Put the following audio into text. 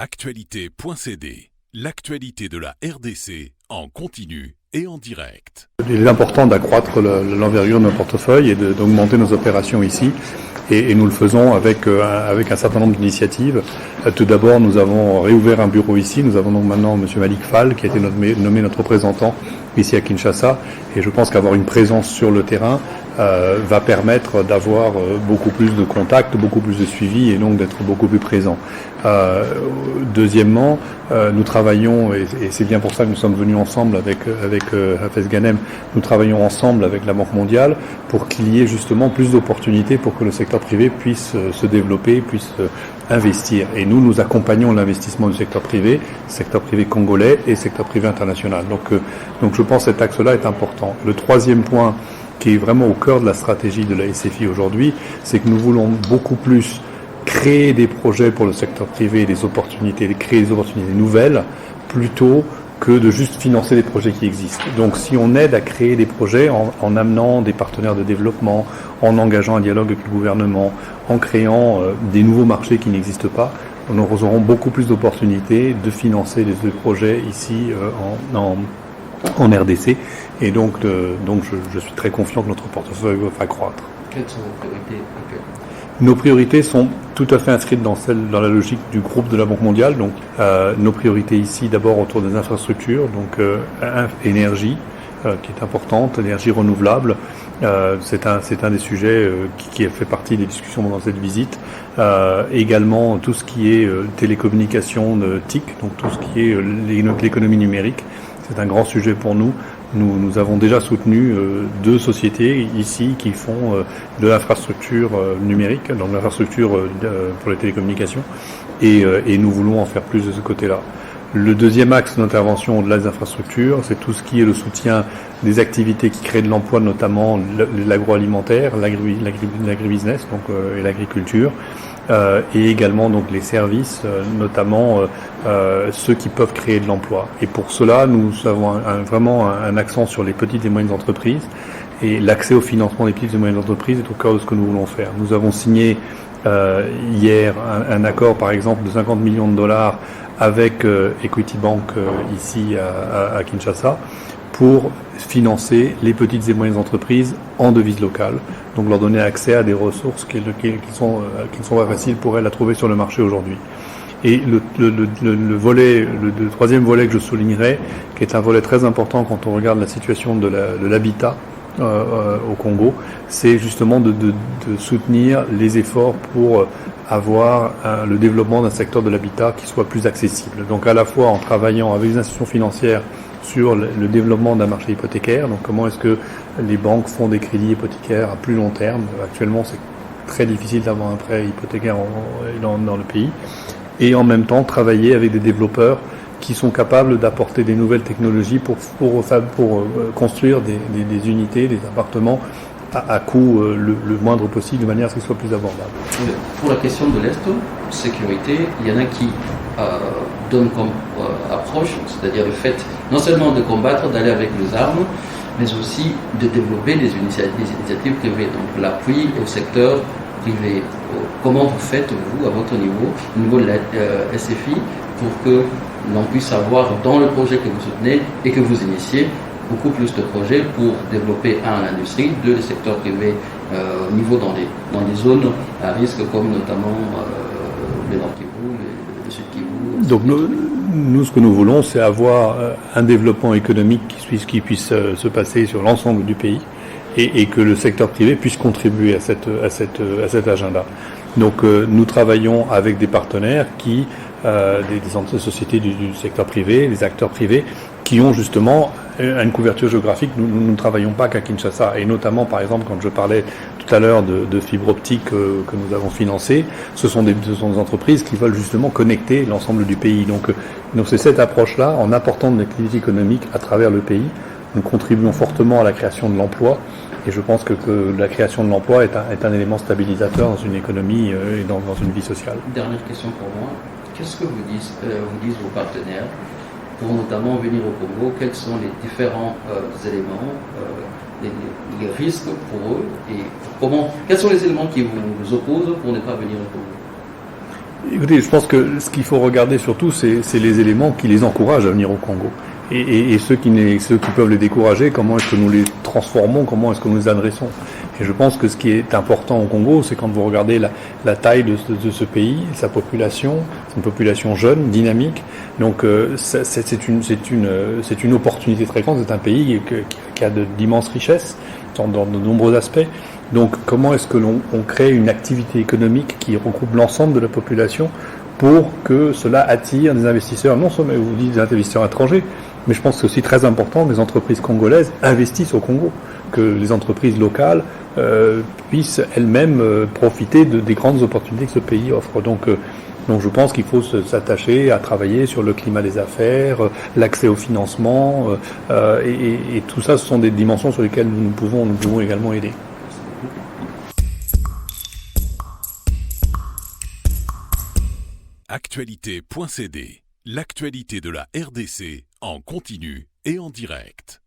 Actualité.cd, l'actualité de la RDC en continu et en direct. Il est important d'accroître l'envergure de nos portefeuilles et d'augmenter nos opérations ici. Et nous le faisons avec un certain nombre d'initiatives. Tout d'abord, nous avons réouvert un bureau ici. Nous avons donc maintenant M. Malik Fall qui a été nommé notre représentant ici à Kinshasa. Et je pense qu'avoir une présence sur le terrain va permettre d'avoir beaucoup plus de contacts, beaucoup plus de suivi et donc d'être beaucoup plus présent. Deuxièmement, nous travaillons, et c'est bien pour ça que nous sommes venus ensemble avec Hafez Ghanem, nous travaillons ensemble avec la Banque mondiale pour qu'il y ait justement plus d'opportunités pour que le secteur privé puisse se développer, puisse investir. Et nous accompagnons l'investissement du secteur privé congolais et secteur privé international. Donc je pense que cet axe-là est important. Le troisième point qui est vraiment au cœur de la stratégie de la SFI aujourd'hui, c'est que nous voulons beaucoup plus créer des projets pour le secteur privé, créer des opportunités nouvelles, plutôt que de juste financer des projets qui existent. Donc si on aide à créer des projets en amenant des partenaires de développement, en engageant un dialogue avec le gouvernement, en créant des nouveaux marchés qui n'existent pas, nous aurons beaucoup plus d'opportunités de financer des projets ici en RDC. Et donc je suis très confiant que notre portefeuille va croître. Quelles sont vos priorités actuelles ? Nos priorités sont tout à fait inscrites dans la logique du groupe de la Banque mondiale. Donc, nos priorités ici, d'abord autour des infrastructures, donc énergie, qui est importante, l'énergie renouvelable. C'est un des sujets qui a fait partie des discussions pendant cette visite. Également tout ce qui est télécommunications de TIC, donc tout ce qui est l'économie numérique. C'est un grand sujet pour nous. Nous avons déjà soutenu 2 sociétés ici qui font de l'infrastructure numérique, donc l'infrastructure pour les télécommunications, et nous voulons en faire plus de ce côté-là. Le deuxième axe d'intervention au-delà des infrastructures, c'est tout ce qui est le soutien des activités qui créent de l'emploi, notamment l'agroalimentaire, l'agribusiness, donc et l'agriculture. Et également donc les services, notamment ceux qui peuvent créer de l'emploi. Et pour cela, nous avons vraiment un accent sur les petites et moyennes entreprises. Et l'accès au financement des petites et moyennes entreprises est au cœur de ce que nous voulons faire. Nous avons signé hier un accord, par exemple, de 50 millions de dollars avec Equity Bank ici à Kinshasa, pour financer les petites et moyennes entreprises en devise locale, donc leur donner accès à des ressources qui ne sont pas faciles pour elles à trouver sur le marché aujourd'hui. Et le troisième volet que je soulignerai, qui est un volet très important quand on regarde la situation de l'habitat au Congo, c'est justement de soutenir les efforts pour avoir le développement d'un secteur de l'habitat qui soit plus accessible. Donc à la fois en travaillant avec les institutions financières sur le développement d'un marché hypothécaire, donc comment est-ce que les banques font des crédits hypothécaires à plus long terme. Actuellement, c'est très difficile d'avoir un prêt hypothécaire dans le pays. Et en même temps, travailler avec des développeurs qui sont capables d'apporter des nouvelles technologies pour construire des unités, des appartements à coût le moindre possible, de manière à ce qu'ils soient plus abordables. Pour la question de l'Est, sécurité, il y en a qui donnent comme approche, c'est-à-dire le fait non seulement de combattre, d'aller avec les armes, mais aussi de développer des initiatives privées, donc l'appui au secteur privé. Comment vous faites, vous, à votre niveau, au niveau de la SFI, pour que l'on puisse avoir dans le projet que vous soutenez et que vous initiez beaucoup plus de projets pour développer l'industrie, le secteur privé au niveau dans des zones à risque comme notamment le Nord Kivu, le Sud Kivu. Donc nous, ce que nous voulons, c'est avoir un développement économique qui puisse se passer sur l'ensemble du pays et que le secteur privé puisse contribuer à cet agenda. Donc nous travaillons avec des partenaires des sociétés du secteur privé, des acteurs privés, qui ont justement une couverture géographique. Nous ne travaillons pas qu'à Kinshasa. Et notamment, par exemple, quand je parlais tout à l'heure de fibre optique que nous avons financée, ce sont des entreprises qui veulent justement connecter l'ensemble du pays. Donc c'est cette approche-là, en apportant de l'activité économique à travers le pays, nous contribuons fortement à la création de l'emploi. Et je pense que la création de l'emploi est un élément stabilisateur dans une économie et dans une vie sociale. Dernière question pour moi. Qu'est-ce que vous disent vos partenaires pour notamment venir au Congo? Quels sont les différents éléments, les risques pour eux et quels sont les éléments qui vous opposent pour ne pas venir au Congo? Écoutez, je pense que ce qu'il faut regarder surtout, c'est les éléments qui les encouragent à venir au Congo. Et ceux qui peuvent les décourager, comment est-ce que nous les transformons, comment est-ce que nous les adressons. Et je pense que ce qui est important au Congo, c'est quand vous regardez la taille de ce pays, sa population, c'est une population jeune, dynamique. Donc c'est une opportunité très grande. C'est un pays qui a d'immenses richesses dans de nombreux aspects. Donc comment est-ce que l'on crée une activité économique qui regroupe l'ensemble de la population pour que cela attire des investisseurs, non seulement vous dites des investisseurs étrangers, mais je pense que c'est aussi très important que les entreprises congolaises investissent au Congo, que les entreprises locales puissent elles-mêmes profiter des grandes opportunités que ce pays offre. Donc je pense qu'il faut s'attacher à travailler sur le climat des affaires, l'accès au financement, et tout ça, ce sont des dimensions sur lesquelles nous pouvons également aider. Actualité.cd, l'actualité de la RDC en continu et en direct.